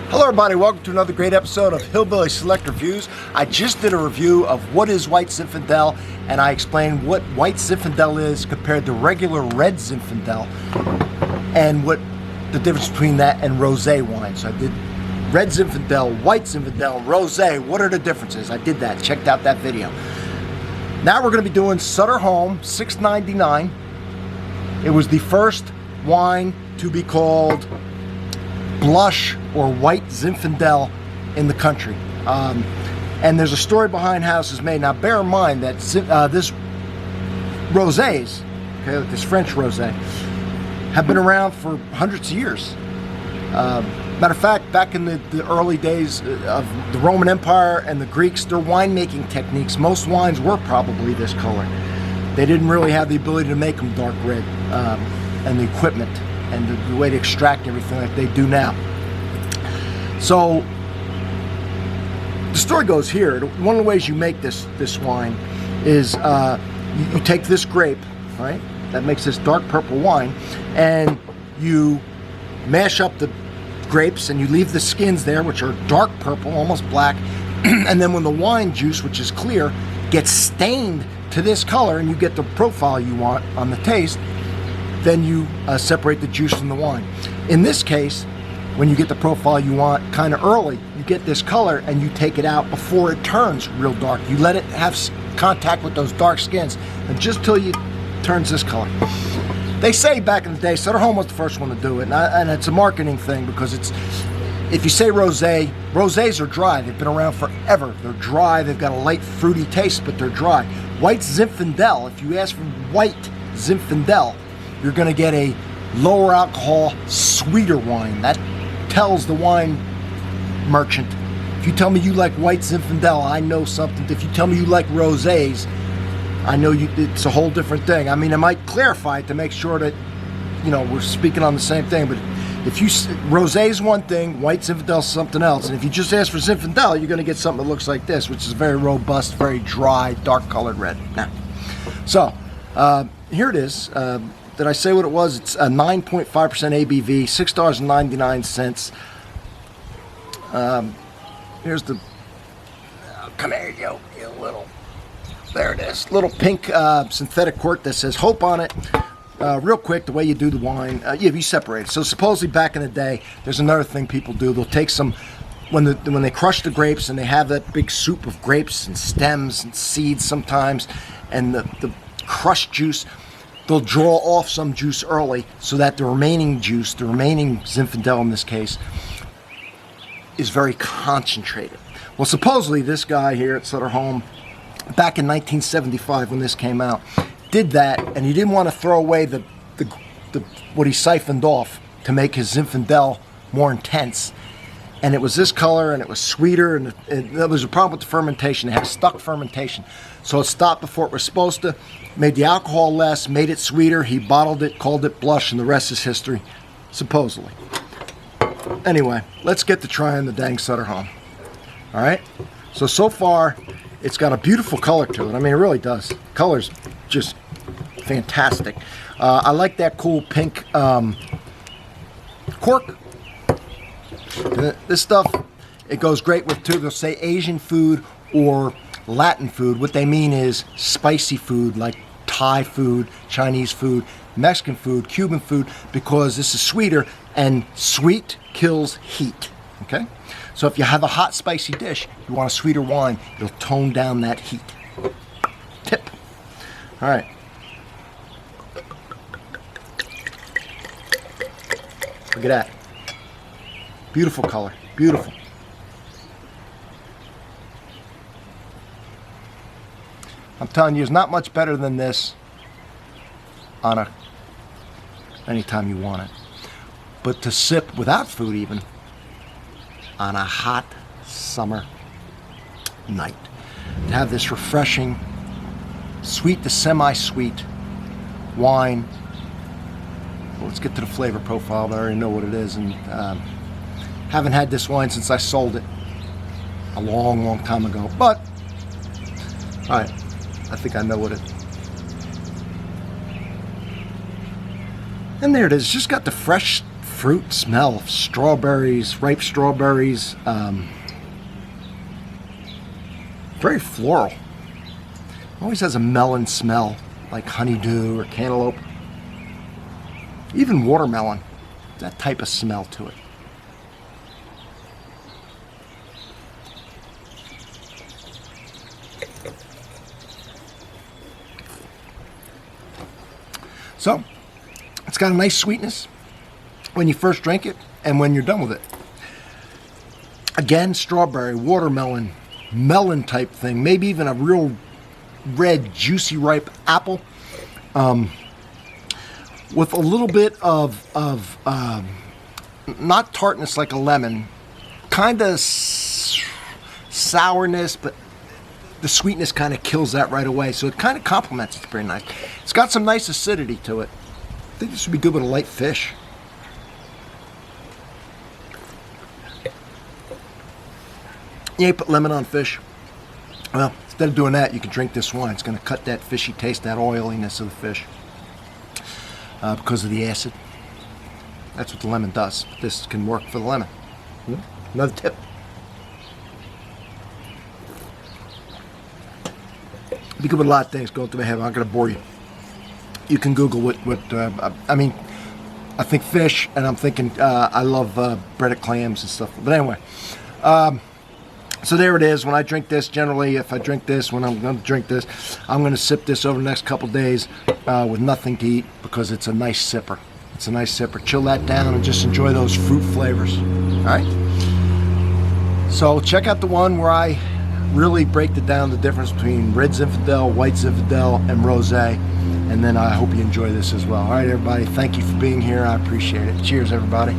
Hello everybody, welcome to another great episode of Hillbilly Select Reviews. I just did a review of what is white Zinfandel, and I explained what white Zinfandel is compared to regular red Zinfandel, and what the difference between that and rosé wine. So I did red Zinfandel, white Zinfandel, rosé, what are the differences? I did that, checked out that video. Now we're going to be doing Sutter Home $6.99. It was the first wine to be called blush or white Zinfandel in the country, and there's a story behind how this is made. Now bear in mind that this rosés, okay, this French rosé, have been around for hundreds of years. Matter of fact, back in the early days of the Roman Empire and the Greeks, their winemaking techniques, most wines were probably this color. They didn't really have the ability to make them dark red, and the equipment and the way to extract everything like they do now. So the story goes here. One of the ways you make this wine is you take this grape, right, that makes this dark purple wine, and you mash up the grapes and you leave the skins there, which are dark purple, almost black, and then when the wine juice, which is clear, gets stained to this color and you get the profile you want on the taste, then you separate the juice from the wine. In this case, when you get the profile you want kind of early, you get this color and you take it out before it turns real dark. You let it have contact with those dark skins and just till it turns this color. They say back in the day, Sutter Home was the first one to do it, and it's a marketing thing because it's, if you say rosé, rosés are dry. They've been around forever. They're dry. They've got a light fruity taste, but they're dry. White Zinfandel, if you ask for white Zinfandel, you're going to get a lower alcohol, sweeter wine. That tells the wine merchant, if you tell me you like white Zinfandel, I know something. If you tell me you like rosés, I know it's a whole different thing. I mean, I might clarify it to make sure that, you know, we're speaking on the same thing, but if you, rosé is one thing, white Zinfandel is something else. And if you just ask for Zinfandel, you're going to get something that looks like this, which is very robust, very dry, dark colored red. Now, so here it is. Did I say what it was? It's a 9.5% ABV, $6.99. Here's the, come here, you little, there it is. Little pink synthetic cork that says Hope on it. Real quick, the way you do the wine, you separate it. So supposedly back in the day, there's another thing people do. They'll take some, when they crush the grapes and they have that big soup of grapes and stems and seeds sometimes, and the crushed juice, they'll draw off some juice early so that the remaining juice, the remaining Zinfandel in this case, is very concentrated. Well, supposedly this guy here at Sutter Home, back in 1975 when this came out, did that, and he didn't want to throw away the what he siphoned off to make his Zinfandel more intense. And it was this color, and it was sweeter, and there was a problem with the fermentation. It had stuck fermentation. So it stopped before it was supposed to, made the alcohol less, made it sweeter. He bottled it, called it blush, and the rest is history, supposedly. Anyway, let's get to trying the dang Sutter Home. All right? So far, it's got a beautiful color to it. I mean, it really does. Color's just fantastic. I like that cool pink cork. This stuff, it goes great with, too, they'll say Asian food or Latin food. What they mean is spicy food like Thai food, Chinese food, Mexican food, Cuban food, because this is sweeter, and sweet kills heat, okay? So if you have a hot, spicy dish, you want a sweeter wine, it'll tone down that heat. Tip. All right. Look at that. Beautiful color, beautiful. I'm telling you, it's not much better than this on anytime you want it. But to sip without food even on a hot summer night. To have this refreshing, sweet to semi-sweet wine. Well, let's get to the flavor profile. I already know what it is, and haven't had this wine since I sold it a long time ago. But, all right, I think I know what it is. And there it is. It's just got the fresh fruit smell of strawberries, ripe strawberries. Very floral. Always has a melon smell, like honeydew or cantaloupe. Even watermelon, that type of smell to it. So, it's got a nice sweetness when you first drink it and when you're done with it. Again, strawberry, watermelon, melon type thing, maybe even a real red, juicy, ripe apple, with a little bit of not tartness like a lemon, kind of sourness, but the sweetness kind of kills that right away, so it kind of complements it. It's pretty nice. It's got some nice acidity to it. I think this would be good with a light fish. You ain't put lemon on fish. Well, instead of doing that, you can drink this wine. It's going to cut that fishy taste, that oiliness of the fish, because of the acid. That's what the lemon does. This can work for the lemon. Another tip. Be good with a lot of things going through my head. I'm not going to bore you. You can Google what I mean, I think fish, and I'm thinking I love breaded clams and stuff. But anyway, so there it is. When I drink this, generally, if I drink this, when I'm going to drink this, I'm going to sip this over the next couple days with nothing to eat, because it's a nice sipper. It's a nice sipper. Chill that down and just enjoy those fruit flavors. All right? So check out the one where I really break down the difference between red Zinfandel, white Zinfandel, and rosé. And then I hope you enjoy this as well. All right, everybody. Thank you for being here. I appreciate it. Cheers, everybody.